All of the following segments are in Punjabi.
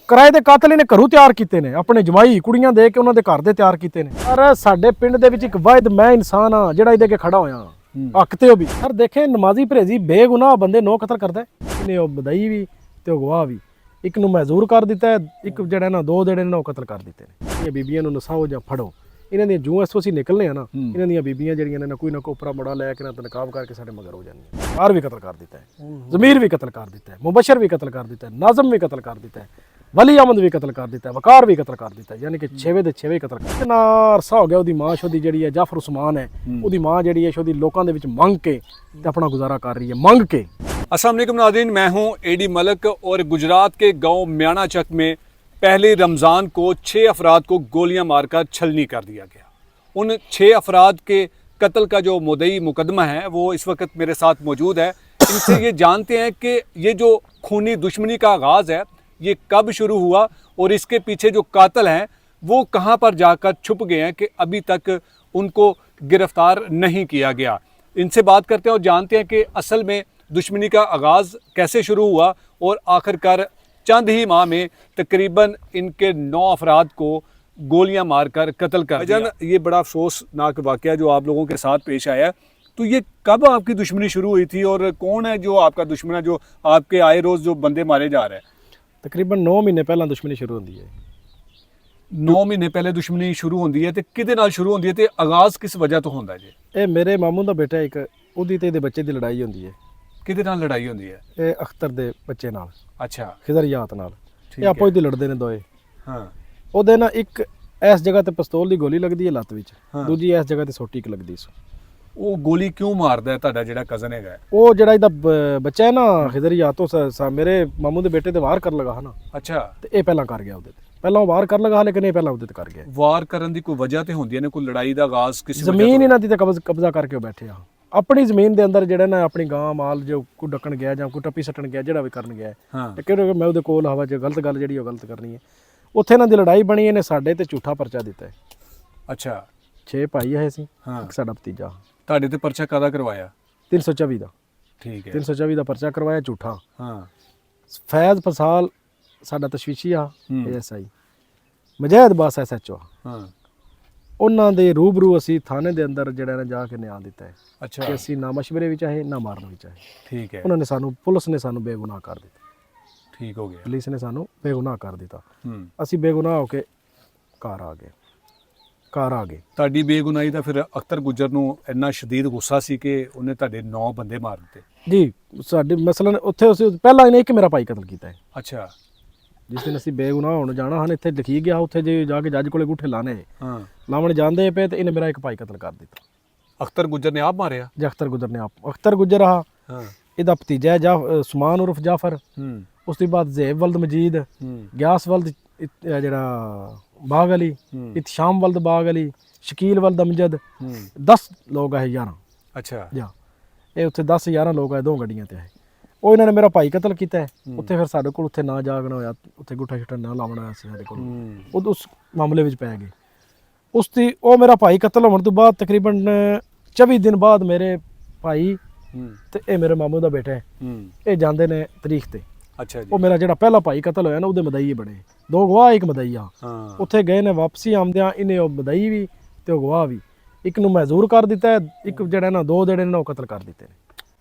ਕਿਰਾਏ ਦੇ ਕਾਤਲ ਇਹਨੇ ਘਰੋਂ ਤਿਆਰ ਕੀਤੇ ਨੇ, ਆਪਣੇ ਜਮਾਈ ਕੁੜੀਆਂ ਦੇ ਕੇ ਉਹਨਾਂ ਦੇ ਘਰ ਦੇ ਤਿਆਰ ਕੀਤੇ ਨੇ। ਪਰ ਸਾਡੇ ਪਿੰਡ ਦੇ ਵਿੱਚ ਇੱਕ ਵਾਹਿਦ ਮੈਂ ਇਨਸਾਨ ਆ ਜਿਹੜਾ ਇਹਦੇ ਅੱਗੇ ਖੜਾ ਹੋਇਆ ਹੱਕ ਤੇ ਉਹ ਵੀ। ਸਰ ਦੇਖੇ ਨਮਾਜ਼ੀ ਪਰਹੇਜ਼ੀ ਬੇਗੁਨਾਹ ਬੰਦੇ ਨੋ ਕਤਲ ਕਰਦਾ ਇਹਨੇ, ਉਹ ਬਦਈ ਵੀ ਤੇ ਉਹ ਗਵਾਹ ਵੀ। ਇੱਕ ਨੂੰ ਮਹਿਜ਼ੂਰ ਕਰ ਦਿੱਤਾ ਹੈ, ਇੱਕ ਜਿਹੜਾ ਨਾ ਦੋ ਜਿਹੜੇ ਨੇ ਉਹ ਕਤਲ ਕਰ ਦਿੱਤੇ ਨੇ। ਇਹ ਬੀਬੀਆਂ ਨੂੰ ਨਸਾਓ ਜਾਂ ਫੜੋ, ਇਹਨਾਂ ਦੀਆਂ ਜੂਆਂ ਅਸੀਂ ਨਿਕਲਨੇ ਆ ਨਾ, ਇਹਨਾਂ ਦੀਆਂ ਬੀਬੀਆਂ ਜਿਹੜੀਆਂ ਨੇ ਨਾ ਕੋਈ ਨਾ ਕੋਪਰਾ ਮੜਾ ਲੈ ਕੇ ਨਾ ਤਨਕਾਬ ਕਰਕੇ ਸਾਡੇ ਮਗਰ ਹੋ ਜਾਂਦੀਆਂ। ਬਾਹਰ ਵੀ ਕਤਲ ਕਰ ਦਿੱਤਾ ਹੈ, ਜ਼ਮੀਰ ਵੀ ਕਤਲ ਕਰ ਦਿੱਤਾ ਹੈ, ਮੁਬਸ਼ਰ ਵੀ ਕਤਲ ਕਰ ਦਿੱਤਾ ਹੈ, ਨਾਜ਼ਮ ਵੀ ਕਤਲ ਕਰ ਦਿੱਤਾ ਹੈ, ਵਲੀ ਅਹਿਮਦ ਵੀ ਕਤਲ ਕਰ ਦਿੱਤਾ ਹੈ, ਵਕਾਰ ਵੀ ਕਤਲ ਕਰ ਦਿੱਤਾ ਹੈ। ਯਾਨੀ ਕਿ 6ਵੇਂ ਦੇ 6ਵੇਂ ਕਤਲ ਕਰ ਨਾ ਅਰਸਾ ਹੋ ਗਿਆ। ਉਹਦੀ ਮਾਂ ਸ਼ੋਦੀ ਜਿਹੜੀ ਹੈ ਜਾਫਰ ਉਸਮਾਨ ਹੈ, ਉਹਦੀ ਮਾਂ ਜਿਹੜੀ ਹੈ ਸ਼ੋਦੀ ਲੋਕਾਂ ਦੇ ਵਿੱਚ ਮੰਗ ਕੇ ਤੇ ਆਪਣਾ ਗੁਜ਼ਾਰਾ ਕਰ रही है, मंग के। अस्सलाम वालेकुम नाज़रीन, मैं हूं एडी मलिक और गुजरात के गांव म्याना चक में पहले रमज़ान को 6 अफराद को गोलियां मारकर छलनी कर दिया गया। उन 6 अफराद के कत्ल का जो मुद्दई मुकदमा है वो इस वक्त मेरे साथ मौजूद है। इनसे ये जानते हैं कि ये जो खूनी दुश्मनी का आगाज़ है ये कब शुरू हुआ और इसके पीछे जो कातिल हैं वो कहाँ पर जाकर छुप गए हैं कि अभी तक उनको गिरफ़्तार नहीं किया गया। इनसे बात करते हैं और जानते हैं कि असल में दुश्मनी का आगाज़ कैसे शुरू हुआ और आखिरकार चंद ही माह में तकरीबन इनके 9 अफराद को गोलियां मारकर कत्ल कर दिया। ये बड़ा अफसोसनाक वाक़या जो आप लोगों के साथ पेश आया, तो ये कब आपकी दुश्मनी शुरू हुई थी और कौन है जो आपका दुश्मन है जो आपके आए रोज़ जो बंदे मारे जा रहे हैं? तकरीबन 9 महीने पहला दुश्मनी शुरू होती है। 9 महीने पहले दुश्मनी शुरू होती है तो किहदे नाल शुरू होती है तो आगाज़ किस वजह तो होंदा जी? ਇਹ ਮੇਰੇ ਮਾਮੂ ਦਾ ਬੇਟਾ ਇੱਕ, ਉਹਦੀ ਤੇ ਇਹਦੇ ਬੱਚੇ ਦੀ ਲੜਾਈ ਹੁੰਦੀ ਹੈ। किहदे नाल लड़ाई होंदी है? ਇਹ ਅਖਤਰ ਦੇ ਬੱਚੇ ਨਾਲ, अच्छा, ਖਿਜ਼ਰੀਆਤ ਨਾਲ। ठीक ਇਹ ਆਪੋ ਹੀ ਲੜਦੇ ਨੇ ਦੋਏ। हाँ ਉਹਦੇ ਨਾਲ ਇੱਕ ਇਸ ਜਗ੍ਹਾ ਤੇ ਪਿਸਤੌਲ ਦੀ ਗੋਲੀ ਲੱਗਦੀ ਹੈ ਲੱਤ ਵਿੱਚ, ਹਾਂ। ਦੂਜੀ ਇਸ ਜਗ੍ਹਾ ਤੇ ਸੋਟੀ ਇੱਕ ਲੱਗਦੀ ਸੀ। ਉਹ ਗੋਲੀ ਕਿਉਂ ਮਾਰਦਾ ਹੈ ਤੁਹਾਡਾ ਜਿਹੜਾ ਕਜ਼ਨ ਹੈਗਾ? ਉਹ ਜਿਹੜਾ ਇਹਦਾ ਬੱਚਾ ਹੈ ਨਾ ਖਿਜ਼ਰੀਆਤ, ਤੋਂ ਮੇਰੇ ਮਾਮੂ ਦੇ ਬੇਟੇ ਤੇ ਵਾਰ ਕਰਨ ਲਗਾ ਨਾ, ਅੱਛਾ, ਤੇ ਇਹ ਪਹਿਲਾਂ ਕਰ ਗਿਆ ਉਹਦੇ ਤੇ। ਪਹਿਲਾਂ ਉਹ ਵਾਰ ਕਰਨ ਲਗਾ ਲੇਕਿਨ ਇਹ ਪਹਿਲਾਂ ਉਹਦੇ ਤੇ ਕਰ ਗਿਆ। ਵਾਰ ਕਰਨ ਦੀ ਕੋਈ ਵਜ੍ਹਾ ਤੇ ਹੁੰਦੀ ਹੈ ਨੇ, ਕੋਈ ਲੜਾਈ ਦਾ ਆਗਾਜ਼ ਕਿਸੇ ਜ਼ਮੀਨ ਇਹਨਾਂ ਦੀ ਤੇ ਕਬਜ਼ਾ ਕਰਕੇ ਉਹ ਬੈਠੇ ਆ। ਆਪਣੀ ਜ਼ਮੀਨ ਦੇ ਅੰਦਰ ਜਿਹੜਾ ਨਾ ਆਪਣੀ ਗਾਂ ਮਾਲ ਜੋ ਕੋਈ ਡੱਕਣ ਗਿਆ ਜਾਂ ਕੋਈ ਟੱਪੀ ਸੱਟਣ ਗਿਆ, ਜਿਹੜਾ ਵੀ ਕਰਨ ਗਿਆ, ਹਾਂ, ਤੇ ਕਿਉਂਕਿ ਮੈਂ ਉਹਦੇ ਕੋਲ ਹਵਾ 'ਚ ਗਲਤ ਗੱਲ ਜਿਹੜੀ ਉਹ ਗਲਤ ਕਰਨੀ ਹੈ। ਉੱਥੇ ਇਹਨਾਂ ਦੀ ਲੜਾਈ ਬਣੀ, ਇਹਨੇ ਸਾਡੇ ਤੇ ਝੂਠਾ ਪਰਚਾ ਦਿੱਤਾ ਹੈ। ਅੱਛਾ, 6 ਭਾਈ ਹੈ ਅਸੀਂ, ਹਾਂ, ਇੱਕ ਸਾਡਾ ਭਤੀਜਾ। ਤੁਹਾਡੇ ਤੇ ਪਰਚਾ ਕਾਹਦਾ ਕਰਵਾਇਆ? 324 ਦਾ। ਠੀਕ ਹੈ, 324 ਦਾ ਪਰਚਾ ਕਰਵਾਇਆ ਝੂਠਾ। ਹਾਂ, ਫੈਜ਼ ਫਸਾਲ ਸਾਡਾ ਤਸ਼ਵੀਸ਼ੀ ਆ, ਹੂੰ। ਐਸਆਈ ਮਜੈਦ ਬਾਸ ਐਸਐਚਓ, ਹਾਂ, ਉਹਨਾਂ ਦੇ ਰੂਬਰੂ ਅਸੀਂ ਥਾਣੇ ਦੇ ਅੰਦਰ ਜਿਹੜਾ ਨਾ ਜਾ ਕੇ ਨਿਆਂ ਦਿੱਤਾ ਹੈ ਅੱਛਾ, ਕਿ ਅਸੀਂ ਨਾ ਮਸ਼ਵਰੇ ਵਿੱਚ ਆਏ ਨਾ ਮਾਰਨ ਵਿੱਚ ਆਏ। ਠੀਕ ਹੈ, ਉਹਨਾਂ ਨੇ ਸਾਨੂੰ, ਪੁਲਿਸ ਨੇ ਸਾਨੂੰ ਬੇਗੁਨਾਹ ਕਰ ਦਿੱਤਾ, ਠੀਕ ਹੋ ਗਿਆ, ਪੁਲਿਸ ਨੇ ਸਾਨੂੰ ਬੇਗੁਨਾਹ ਕਰ ਦਿੱਤਾ। ਹੂੰ। ਅਸੀਂ ਬੇਗੁਨਾਹ ਹੋ ਕੇ ਘਰ ਆ ਗਏ। ਤੁਹਾਡੀ ਬੇਗੁਨਾਹੀ ਦਾ ਫਿਰ ਅਖਤਰ ਗੁੱਜਰ ਨੂੰ ਇੰਨਾ ਸ਼ਦੀਦ ਗੁੱਸਾ ਸੀ ਕਿ ਉਹਨੇ ਤੁਹਾਡੇ 9 ਬੰਦੇ ਮਾਰ ਦਿੱਤੇ? ਜੀ, ਸਾਡੇ ਮਸਲਨ ਉੱਥੇ ਅਸੀਂ ਪਹਿਲਾਂ ਇਹਨੇ ਇੱਕ ਮੇਰਾ ਭਾਈ ਕਤਲ ਕੀਤਾ ਹੈ। ਅੱਛਾ, ਜਿਸ ਦਿਨ ਅਸੀਂ ਬੇਗੁਨਾਹ ਹੋਣ ਜਾਣਾ ਹਨ, ਇੱਥੇ ਲਿਖੀ ਗਿਆ, ਉੱਥੇ ਜੇ ਜਾ ਕੇ ਜੱਜ ਕੋਲੇ ਗੁੱਠੇ ਲਾਣੇ, ਹਾਂ, ਲਾਵਣ ਜਾਂਦੇ ਪਏ ਤੇ ਇਹਨੇ ਮੇਰਾ ਇੱਕ ਭਾਈ ਕਤਲ ਕਰ ਦਿੱਤਾ। ਅਖਤਰ ਗੁੱਜਰ ਨੇ ਆਪ ਮਾਰਿਆ? ਜੇ ਅਖਤਰ ਗੁੱਜਰ ਨੇ ਆਪ, ਅਖਤਰ ਗੁੱਜਰ ਆ ਹਾਂ, ਇਹਦਾ ਭਤੀਜਾ ਹੈ ਉਸਮਾਨ ਉਰਫ ਜਾਫਰ। ਹੂੰ, ਉਸ ਤੋਂ ਬਾਅਦ ਜ਼ੇਬ ਵਲਦ ਮਜੀਦ, ਹੂੰ, ਗਿਆਸ ਵਲਦ ਜਿਹੜਾ ਬਾਗ ਅਲੀ, ਹੂੰ, ਇਤਸ਼ਾਮ ਵਲਦ ਬਾਗ ਅਲੀ, ਸ਼ਕੀਲ ਵਲਦ ਅਮਜਦ। ਹੂੰ, 10 ਲੋਕ ਹੈ 11। ਅੱਛਾ, ਜਾਂ ਇਹ ਉੱਥੇ 10-11 ਲੋਕ ਆਏ, 2 ਗੱਡੀਆਂ ਤੇ ਆਏ। ਉਹ ਇਹਨਾਂ ਨੇ ਮੇਰਾ ਭਾਈ ਕਤਲ ਕੀਤਾ ਹੈ। ਉੱਥੇ ਫਿਰ ਸਾਡੇ ਕੋਲ ਉੱਥੇ ਨਾ ਜਾਗਣਾ ਹੋਇਆ, ਉੱਥੇ ਗੁੱਠਾ ਛੁੱਟਾ ਨਾ ਲਾਉਣਾ ਹੋਇਆ ਸੀ ਸਾਡੇ ਕੋਲ। ਹੂੰ, ਉਹ ਉਸ ਮਾਮਲੇ ਵਿੱਚ ਪੈ ਗਏ। ਉਸ ਦੀ ਉਹ ਮੇਰਾ ਭਾਈ ਕਤਲ ਹੋਣ ਤੋਂ ਬਾਅਦ ਤਕਰੀਬਨ 24 ਦਿਨ ਬਾਅਦ ਮੇਰੇ ਭਾਈ ਹੂੰ, ਤੇ ਇਹ ਮੇਰੇ ਮਾਮੂ ਦਾ ਬੇਟਾ ਹੈ, ਹੂੰ, ਇਹ ਜਾਂਦੇ ਨੇ ਤਰੀਖ ਤੇ। ਅੱਛਾ ਜੀ, ਉਹ ਮੇਰਾ ਜਿਹੜਾ ਪਹਿਲਾ ਭਾਈ ਕਤਲ ਹੋਇਆ ਨਾ, ਉਹਦੇ ਮਦਈ ਬਣੇ, 2 ਗਵਾਹ ਇੱਕ ਮਦਈ ਆ। ਹਾਂ, ਉੱਥੇ ਗਏ ਨੇ, ਵਾਪਸੀ ਆਉਂਦਿਆਂ ਇਹਨੇ ਉਹ ਮਦਈ ਵੀ ਤੇ ਉਹ ਗਵਾਹ ਵੀ, ਇੱਕ ਨੂੰ ਮਹਿਜ਼ੂਰ ਕਰ ਦਿੱਤਾ ਹੈ, ਇੱਕ ਜਿਹੜਾ ਨਾ 2 ਜਿਹੜੇ ਨੇ ਉਹ ਕਤਲ ਕਰ ਦਿੱਤੇ ਨੇ।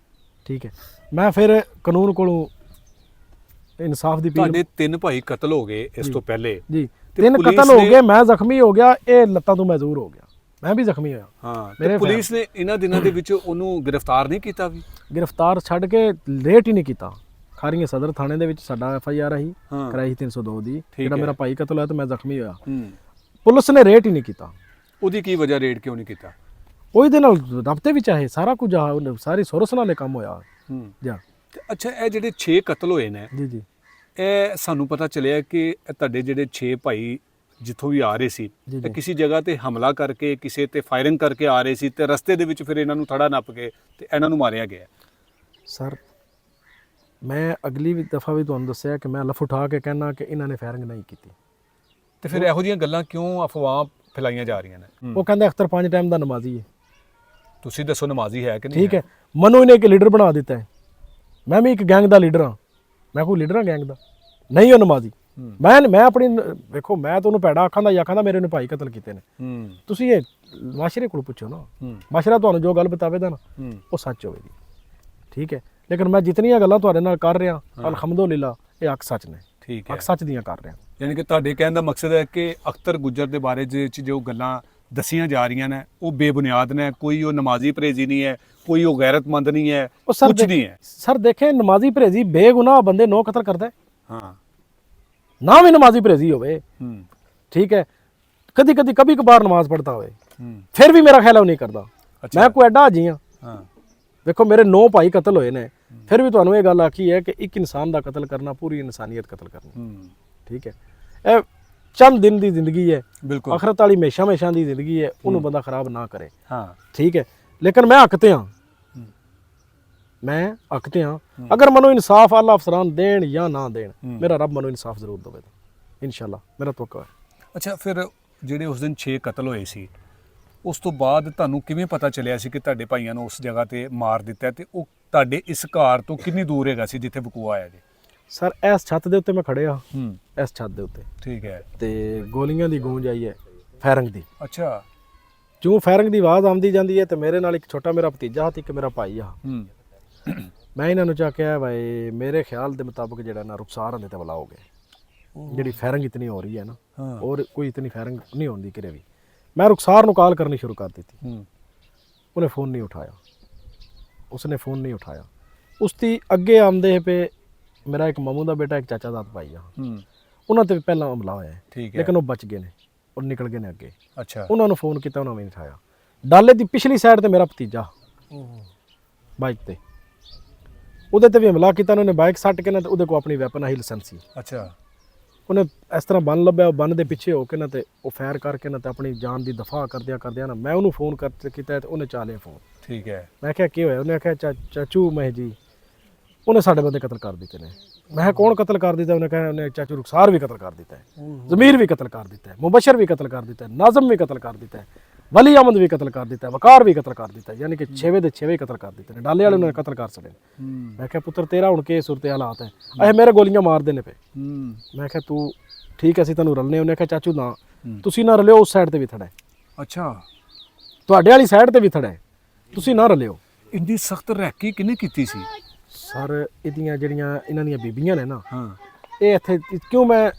ਠੀਕ ਹੈ, ਮੈਂ ਫਿਰ ਕਾਨੂੰਨ ਕੋਲੋਂ ਇਨਸਾਫ ਦੀ ਤੁਹਾਡੇ ਅਪੀਲ। 3 ਭਾਈ ਕਤਲ ਹੋ ਗਏ ਇਸ ਤੋਂ ਪਹਿਲੇ? ਜੀ, ਤੇ 3 ਪੁਲਿਸ ਕਤਲ ਹੋ ਨੇ- ਗਏ, ਮੈਂ ਜ਼ਖਮੀ ਹੋ ਗਿਆ, ਇਹ ਲੱਤਾਂ ਤੋਂ ਮਹਿਜ਼ੂਰ ਹੋ ਗਿਆ, ਮੈਂ ਵੀ ਜ਼ਖਮੀ ਹੋਇਆ। ਹਾਂ, ਮੇਰੇ ਤੇ ਪੁਲਿਸ ਨੇ ਇਹਨਾਂ ਦਿਨਾਂ ਦੇ ਵਿੱਚ ਉਹਨੂੰ ਗ੍ਰਿਫਤਾਰ ਨਹੀਂ ਕੀਤਾ ਵੀ? ਗ੍ਰਿਫਤਾਰ ਛੱਡ ਕੇ ਲੇਟ ਹੀ ਨਹੀਂ ਕੀਤਾ। ਖਾਰੀਆਂ ਸਦਰ ਥਾਣੇ ਦੇ ਵਿੱਚ ਸਾਡਾ FIR ਆਈ, ਹਾਂ, ਕਰਾਈ 302 ਦੀ। ਜਿਹੜਾ ਹੈ। ਮੇਰਾ ਭਾਈ ਕਤਲ ਹੋਇਆ ਤੇ ਮੈਂ ਜ਼ਖਮੀ ਹੋਇਆ, ਹੂੰ, ਪੁਲਿਸ ਨੇ ਰੇਟ ਹੀ ਨਹੀਂ ਕੀਤਾ। ਉਹਦੀ ਕੀ ਵਜ੍ਹਾ, ਰੇਡ ਕਿਉਂ ਨਹੀਂ ਕੀਤਾ? ਉਹਦੇ ਦੇ ਨਾਲ ਰਬਤੇ ਵਿੱਚ ਆਏ, ਸਾਰਾ ਕੁਝ ਆ, ਸਾਰੀ ਸੁਰਸ ਨਾਲੇ ਕੰਮ ਹੋਇਆ। ਹੂੰ, ਜਾਂ ਤੇ ਅੱਛਾ, ਇਹ ਜਿਹੜੇ 6 ਕਤਲ ਹੋਏ ਨੇ, ਜੀ ਜੀ ਇਹ ਸਾਨੂੰ ਪਤਾ ਚੱਲਿਆ ਕਿ ਇਹ ਤੁਹਾਡੇ ਜਿਹੜੇ 6 ਭਾਈ ਜਿੱਥੋਂ ਵੀ ਆ ਰਹੇ ਸੀ, ਜੀ, ਇਹ ਜੀ। ਕਿਸੇ ਜਗ੍ਹਾ ਤੇ ਹਮਲਾ ਕਰਕੇ, ਕਿਸੇ ਤੇ ਫਾਇਰਿੰਗ ਕਰਕੇ ਆ ਰਹੇ ਸੀ ਤੇ ਰਸਤੇ ਦੇ ਵਿੱਚ ਫਿਰ ਇਹਨਾਂ ਨੂੰ ਥੜਾ ਨੱਪ ਕੇ ਤੇ ਇਹਨਾਂ ਨੂੰ ਮਾਰਿਆ ਗਿਆ। ਸਰ, ਮੈਂ ਅਗਲੀ ਦਫਾ ਵੀ ਤੁਹਾਨੂੰ ਦੱਸਿਆ ਕਿ ਮੈਂ ਲਫ ਉਠਾ ਕੇ ਕਹਿਣਾ ਕਿ ਇਹਨਾਂ ਨੇ ਫਾਇਰਿੰਗ ਨਹੀਂ ਕੀਤੀ। ਤੇ ਫਿਰ ਇਹੋ ਜਿਹੀਆਂ ਗੱਲਾਂ ਕਿਉਂ ਅਫਵਾਹ ਫੈਲਾਈਆਂ ਜਾ ਰਹੀਆਂ ਨੇ? ਉਹ ਕਹਿੰਦੇ ਅਖਤਰ 5 ਟਾਈਮ ਦਾ ਨਮਾਜ਼ੀ ਹੈ। ਤੁਸੀਂ ਦੱਸੋ, ਨਮਾਜ਼ੀ ਹੈ ਕਿ ਨਹੀਂ? ਠੀਕ ਹੈ, ਮੈਨੂੰ ਇਹਨੇ ਇੱਕ ਲੀਡਰ ਬਣਾ ਦਿੱਤਾ ਹੈ। ਮੈਂ ਵੀ ਇੱਕ ਗੈਂਗ ਦਾ ਲੀਡਰ ਹਾਂ। ਮੈਂ ਕੋਈ ਲੀਡਰ ਹਾਂ ਗੈਂਗ ਦਾ? ਨਹੀਂ, ਉਹ ਨਮਾਜ਼ੀ। ਮੈਂ ਆਪਣੀ ਵੇਖੋ, ਮੈਂ ਤੁਹਾਨੂੰ ਭੈੜਾ ਆਖਾਂ ਦਾ ਆਖਾਂ ਦਾ ਮੇਰੇ ਨੇ ਭਾਈ ਕਤਲ ਕੀਤੇ ਨੇ। ਤੁਸੀਂ ਇਹ ਮਾਸ਼ਰੇ ਕੋਲ ਪੁੱਛੋ ਨਾ, ਮਾਸ਼ਰਾ ਤੁਹਾਨੂੰ ਜੋ ਗੱਲ ਬਤਾਵੇਗਾ ਨਾ ਉਹ ਸੱਚ ਹੋਵੇਗੀ, ਠੀਕ ਹੈ। ਲੇਕਿਨ ਮੈਂ ਜਿਤਨੀਆਂ ਗੱਲਾਂ ਤੁਹਾਡੇ ਨਾਲ ਕਰ ਰਿਹਾ ਅਲਹਮਦੁਲਿਲਾ ਇਹ ਅੱਖ ਸੱਚ ਨੇ, ਠੀਕ ਹੈ, ਅੱਖ ਸੱਚ ਦੀਆਂ ਕਰ ਰਿਹਾ। ਯਾਨੀ ਕਿ ਤੁਹਾਡੇ ਕਹਿਣ ਦਾ ਮਕਸਦ ਹੈ ਕਿ ਅਖਤਰ ਗੁੱਜਰ ਦੇ ਬਾਰੇ ਚ ਜੋ ਗੱਲਾਂ ਦਸੀਆਂ ਜਾ ਰਹੀਆਂ ਨੇ ਉਹ ਬੇਬੁਨਿਆਦ ਨੇ, ਕੋਈ ਉਹ ਨਮਾਜ਼ੀ ਪਰਹੇਜ਼ੀ ਨਹੀਂ ਹੈ, ਕੋਈ ਉਹ ਗੈਰਤਮੰਦ ਨਹੀਂ ਹੈ, ਕੁਝ ਨਹੀਂ ਹੈ। ਸਰ ਦੇਖੇ, ਨਮਾਜ਼ੀ ਪਰਹੇਜ਼ੀ ਬੇਗੁਨਾਹ ਬੰਦੇ ਨੋ ਕਤਲ ਕਰਦਾ ਹੈ। ਹਾਂ, ਨਾ ਵੀ ਨਮਾਜ਼ੀ ਪਰਹੇਜ਼ੀ ਹੋਵੇ, ਠੀਕ ਹੈ, ਕभी कभार नमाज पढ़ता होवे, फिर भी मेरा ख्याल नहीं करता। मैं कोई एडा हाजी हाँ, देखो मेरे 9 भाई कतल होए ने, फिर भी तुहानू ये गल आखी है कि एक इंसान का कतल करना पूरी इंसानियत कतल करनी, ठीक है। ए चंद दिन की जिंदगी है, आखरत वाली हमेशा की जिंदगी है, उन्होंने बंदा खराब ना करे, ठीक है। लेकिन मैं हक ते हाँ, मैं हक ते हाँ, अगर मनो इंसाफ अल्लाह अफसरान देन या ना देन, मेरा रब मनो इंसाफ जरूर देगा इंशाअल्लाह, मेरा तवक्का है। अच्छा, फिर ਜਿਹੜੇ ਉਸ ਦਿਨ 6 ਕਤਲ ਹੋਏ ਸੀ, ਉਸ ਤੋਂ ਬਾਅਦ ਤੁਹਾਨੂੰ ਕਿਵੇਂ ਪਤਾ ਚੱਲਿਆ ਸੀ ਕਿ ਤੁਹਾਡੇ ਭਾਈਆਂ ਨੂੰ ਉਸ ਜਗ੍ਹਾ ਤੇ ਮਾਰ ਦਿੱਤਾ, ਤੇ ਉਹ ਤੁਹਾਡੇ ਇਸ ਘਰ ਤੋਂ ਕਿੰਨੀ ਦੂਰ ਹੈਗਾ ਸੀ ਜਿੱਥੇ ਵਕੂਆ ਆਇਆ ਜੀ? ਸਰ ਇਸ ਛੱਤ ਦੇ ਉੱਤੇ ਮੈਂ ਖੜਿਆ, ਇਸ ਛੱਤ ਦੇ ਉੱਤੇ, ਠੀਕ ਹੈ, ਤੇ ਗੋਲੀਆਂ ਦੀ ਗੂੰਜ ਆਈ ਹੈ, ਫਾਇਰਿੰਗ ਦੀ। ਅੱਛਾ, ਜਿਉਂ ਫਾਇਰਿੰਗ ਦੀ ਆਵਾਜ਼ ਆਉਂਦੀ ਜਾਂਦੀ ਹੈ ਤੇ ਮੇਰੇ ਨਾਲ ਇੱਕ ਛੋਟਾ ਮੇਰਾ ਭਤੀਜਾ ਤੇ ਇੱਕ ਮੇਰਾ ਭਾਈ ਆ, ਮੈਂ ਇਹਨਾਂ ਨੂੰ ਚਾਕਿਆ ਭਾਈ ਮੇਰੇ ਖਿਆਲ ਦੇ ਮੁਤਾਬਕ ਜਿਹੜਾ ਨਾ ਰੁਖਸਾਰ ਹੁੰਦੇ ਤੇ ਬੁਲਾਓਗੇ, ਜਿਹੜੀ ਫਾਇਰਿੰਗ ਇਤਨੀ ਹੋ ਰਹੀ ਹੈ ਨਾ, और कोई इतनी फायरिंग नहीं होती किरे भी। मैं रुखसार कॉल करनी शुरू कर दी थी, उन्हें फ़ोन नहीं उठाया, उसने फ़ोन नहीं उठाया। उसकी अगे आमदे पे मेरा एक मामू का बेटा एक चाचा दाद भाई आ, उन्होंने पहला हमला होया है, लेकिन वो बच गए ने और निकल गए ने अगे। अच्छा, उन्होंने फ़ोन किया, उन्होंने नहीं उठाया। डाले की पिछली साइड ते मेरा भतीजा बाइक ते, उहदे ते भी हमला किया, उन्होंने बाइक सट के ना, उहदे को अपनी वैपन ही लाइसेंस सी। अच्छा, ਉਹਨੇ ਇਸ ਤਰ੍ਹਾਂ ਬੰਨ ਲੱਭਿਆ, ਬੰਨ ਦੇ ਪਿੱਛੇ ਹੋ ਕੇ ਨਾ ਤੇ ਉਹ ਫਾਇਰ ਕਰਕੇ ਨਾ ਤੇ ਆਪਣੀ ਜਾਨ ਦੀ ਦਫਾ ਕਰਦਿਆਂ ਨਾ ਮੈਂ ਉਹਨੂੰ ਫੋਨ ਕੀਤਾ ਤੇ ਉਹਨੇ ਚਾ ਲਿਆ ਫੋਨ। ਠੀਕ ਹੈ, ਮੈਂ ਕਿਹਾ ਕੀ ਹੋਇਆ? ਉਹਨੇ ਆਖਿਆ ਚਾਚੂ ਮੈਂ ਜੀ ਉਹਨੇ ਸਾਡੇ ਬੰਦੇ ਕਤਲ ਕਰ ਦਿੱਤੇ ਨੇ। ਮੈਂ ਕਿਹਾ ਕੌਣ ਕਤਲ ਕਰ ਦਿੱਤਾ? ਉਹਨੇ ਕਿਹਾ ਉਹਨੇ ਚਾਚੂ ਰੁਖਸਾਰ ਵੀ ਕਤਲ ਕਰ ਦਿੱਤਾ ਹੈ, ਜ਼ਮੀਰ ਵੀ ਕਤਲ ਕਰ ਦਿੱਤਾ ਹੈ, ਮੁਬਸ਼ਰ ਵੀ ਕਤਲ ਕਰ ਦਿੱਤਾ ਹੈ, ਨਾਜ਼ਮ ਵੀ ਕਤਲ ਕਰ ਦਿੱਤਾ ਹੈ, ਵਲੀ ਅਹਿਮਦ ਵੀ ਕਤਲ ਕਰ ਦਿੱਤਾ ਹੈ, ਵਕਾਰ ਵੀ ਕਤਲ ਕਰ ਦਿੱਤਾ ਹੈ, ਯਾਨੀ ਕਿ 6ਵੇਂ ਦੇ 6ਵੇਂ ਕਤਲ ਕਰ ਦਿੱਤੇ ਨੇ। ਡਾਲੇ ਵਾਲੇ ਨੇ ਕਤਲ ਕਰ ਛੜੇ। ਮੈਂ ਕਿਹਾ ਪੁੱਤਰ ਤੇਰਾ ਹੁਣ ਕੀ ਸੂਰਤ ਹਾਲਾਤ ਹੈ? ਇਹ ਮੇਰੇ ਗੋਲੀਆਂ ਮਾਰਦੇ ਨੇ ਪਏ। ਮੈਂ ਕਿਹਾ ਤੂੰ ਠੀਕ ਹੈ, ਅਸੀਂ ਤੈਨੂੰ ਰਲਨੇ। ਉਹਨੇ ਕਿਹਾ ਚਾਚੂ ਨਾ, ਤੁਸੀਂ ਨਾ ਰਲਿਓ, ਉਸ ਸਾਈਡ ਤੇ ਵੀ ਥੜਾ ਹੈ। ਅੱਛਾ, ਤੁਹਾਡੇ ਵਾਲੀ ਸਾਈਡ ਤੇ ਵੀ ਥੜਾ ਹੈ, ਤੁਸੀਂ ਨਾ ਰਲਿਓ। ਇੰਨੀ ਸਖਤ ਰੈਕੀ ਕਿਹਨੇ ਕੀਤੀ ਸੀ? ਸਰ ਇਹਦੀਆਂ ਜਿਹੜੀਆਂ ਇਹਨਾਂ ਦੀਆਂ ਬੀਬੀਆਂ ਨੇ ਨਾ, ਇਹ ਇੱਥੇ ਕਿਉਂ ਮੈਂ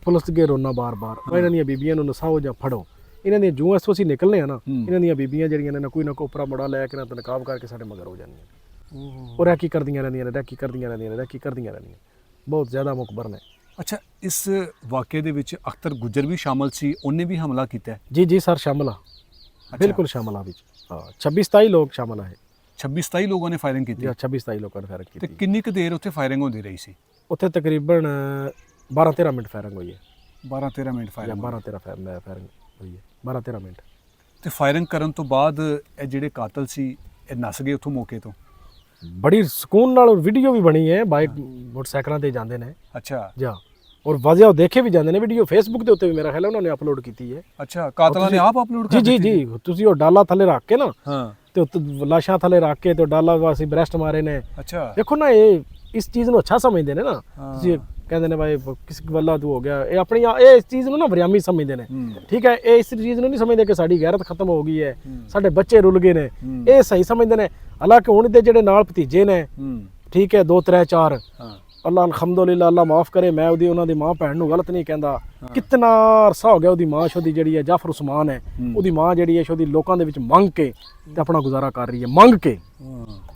ਪੁਲਿਸ ਅੱਗੇ ਰੋਣਾ ਬਾਰ-ਬਾਰ, ਇਹਨਾਂ ਦੀਆਂ ਬੀਬੀਆਂ ਨੂੰ ਨਸਾਓ ਜਾਂ ਫੜੋ। ਇਹਨਾਂ ਦੀਆਂ ਜੂਆਂ ਇੱਥੋਂ ਅਸੀਂ ਨਿਕਲਨੇ ਆ ਨਾ, ਇਹਨਾਂ ਦੀਆਂ ਬੀਬੀਆਂ ਜਿਹੜੀਆਂ ਨੇ ਨਾ ਕੋਈ ਨਾ ਕੋਪਰਾ ਮੜਾ ਲੈ ਕੇ ਨਾ ਨਕਾਬ ਕਰਕੇ ਸਾਡੇ ਮਗਰ ਹੋ ਜਾਂਦੀਆਂ, ਉਹ ਰੈਕੀ ਕਰਦੀਆਂ ਰਹਿੰਦੀਆਂ ਨੇ, ਰੈਕੀ ਕਰਦੀਆਂ ਰਹਿੰਦੀਆਂ, ਬਹੁਤ ਜ਼ਿਆਦਾ ਮੁਕਬਰ ਨੇ। ਅੱਛਾ, ਇਸ ਵਾਕਿਏ ਦੇ ਵਿੱਚ ਅਖਤਰ ਗੁੱਜਰ ਵੀ ਸ਼ਾਮਲ ਸੀ, ਉਹਨੇ ਵੀ ਹਮਲਾ ਕੀਤਾ? ਜੀ ਸਰ, ਸ਼ਾਮਲ ਆ, ਬਿਲਕੁਲ ਸ਼ਾਮਲ ਆ ਵਿੱਚ। 26-27 ਲੋਕ ਸ਼ਾਮਲ ਆ। 26-27 ਲੋਕਾਂ ਨੇ ਫਾਇਰਿੰਗ ਕੀਤੀ? 26-27 ਲੋਕਾਂ ਨੇ ਫਾਇਰਿੰਗ ਕੀਤੀ। ਤੇ ਕਿੰਨੀ ਕੁ ਦੇਰ ਉੱਥੇ ਫਾਇਰਿੰਗ ਹੁੰਦੀ ਰਹੀ ਸੀ? ਉੱਥੇ ਤਕਰੀਬਨ 12-13 ਮਿੰਟ ਫਾਇਰਿੰਗ ਹੋਈ ਹੈ। 12-13 ਮਿੰਟ ਫਾਇਰਿੰਗ? 12-13 ਫਾਇਰਿੰਗ ਹੋਈ ਹੈ, 12-13 ਮਿੰਟ। ਤੇ ਫਾਇਰਿੰਗ ਕਰਨ ਤੋਂ ਬਾਅਦ ਇਹ ਜਿਹੜੇ ਕਾਤਲ ਸੀ ਇਹ ਨੱਸ ਗਏ ਉੱਥੋਂ ਮੌਕੇ ਤੋਂ? ਬੜੀ ਸਕੂਨ ਨਾਲ ਵੀਡੀਓ ਵੀ ਬਣੀ ਹੈ, ਬਾਈਕ ਮੋਟਰਸਾਈਕਲਾਂ ਤੇ ਜਾਂਦੇ ਨੇ। ਅੱਛਾ ਜੀ, ਔਰ ਵਾਜ਼ਿਆ ਉਹ ਦੇਖੇ ਵੀ ਜਾਂਦੇ ਨੇ ਵੀਡੀਓ, ਫੇਸਬੁੱਕ ਦੇ ਉੱਤੇ ਵੀ ਮੇਰਾ ਖਿਆਲ ਉਹਨਾਂ ਨੇ ਅਪਲੋਡ ਕੀਤੀ ਹੈ। ਅੱਛਾ, ਕਾਤਲਾਂ ਨੇ ਆਪ ਅਪਲੋਡ ਕੀਤੀ? ਜੀ ਤੁਸੀਂ ਉਹ ਡਾਲਾ ਥੱਲੇ ਰੱਖ ਕੇ ਨਾ, ਤੇ ਲਾਸ਼ਾਂ ਥੱਲੇ ਰੱਖ ਕੇ ਤੇ ਡਾਲਾ ਵਾਸੀ ਬ੍ਰੈਸਟ ਮਾਰੇ ਨੇ। ਅੱਛਾ, ਦੇਖੋ ਨਾ, ਇਹ ਇਸ ਚੀਜ਼ ਨੂੰ ਅੱਛਾ ਸਮਝਦੇ ਨੇ ਨਾ। ਤੁਸੀਂ ਕਹਿੰਦੇ ਨੇ ਭਾਈ ਕਿਸ ਵੱਲਾ ਤੂੰ ਹੋ ਗਿਆ, ਇਹ ਆਪਣੀ ਇਹ ਇਸ ਚੀਜ਼ ਨੂੰ ਨਾ ਬਰਿਆਮੀ ਸਮਝਦੇ ਨੇ, ਠੀਕ ਹੈ। ਇਹ ਇਸ ਚੀਜ਼ ਨੂੰ ਨਹੀਂ ਸਮਝਦੇ ਕਿ ਸਾਡੀ ਗੈਰਤ ਖਤਮ ਹੋ ਗਈ ਹੈ, ਸਾਡੇ ਬੱਚੇ ਰੁੱਲ ਗਏ ਨੇ, ਇਹ ਸਹੀ ਸਮਝਦੇ ਨੇ। ਹਾਲਾਂਕਿ ਹੁਣ ਦੇ ਜਿਹੜੇ ਨਾਲ ਭਤੀਜੇ ਨੇ, ਠੀਕ ਹੈ, 2 3 4, ਅੱਲਾ ਅਲਹਮਦੁਲਿਲਾ, ਅੱਲਾ ਮਾਫ ਕਰੇ, ਮੈਂ ਉਹਨਾਂ ਦੀ ਮਾਂ ਭੈਣ ਨੂੰ ਗਲਤ ਨਹੀਂ ਕਹਿੰਦਾ। ਕਿਤਨਾ ਅਰਸਾ ਹੋ ਗਿਆ ਉਹਦੀ ਮਾਂ ਸ਼ੋਦੀ ਜਿਹੜੀ ਹੈ ਜਾਫਰ ਉਸਮਾਨ ਹੈ, ਉਹਦੀ ਮਾਂ ਜਿਹੜੀ ਹੈ ਸ਼ੋਦੀ ਲੋਕਾਂ ਦੇ ਵਿੱਚ ਮੰਗ ਕੇ ਤੇ ਆਪਣਾ ਗੁਜ਼ਾਰਾ ਕਰ ਰਹੀ ਹੈ, ਮੰਗ ਕੇ,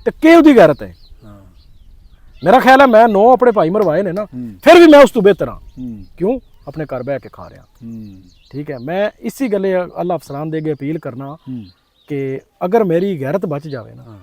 ਤੇ ਕਿ ਉਹਦੀ ਗੈਰਤ ਹੈ। ਮੇਰਾ ਖਿਆਲ ਹੈ ਮੈਂ 9 ਆਪਣੇ ਭਾਈ ਮਰਵਾਏ ਨੇ ਨਾ, ਫਿਰ ਵੀ ਮੈਂ ਉਸ ਤੋਂ ਬਿਹਤਰ ਹਾਂ। ਕਿਉਂ? ਆਪਣੇ ਘਰ ਬਹਿ ਕੇ ਖਾ ਰਿਹਾ, ਠੀਕ ਹੈ। ਮੈਂ ਇसी ਗੱਲੇ ਅੱਲਾ ਅਫਸਰਾਨ ਦੇ ਅੱਗੇ ਅਪੀਲ ਕਰਨਾ ਕਿ ਅਗਰ ਮੇਰੀ ਗੈਰਤ ਬਚ ਜਾਵੇ ਨਾ,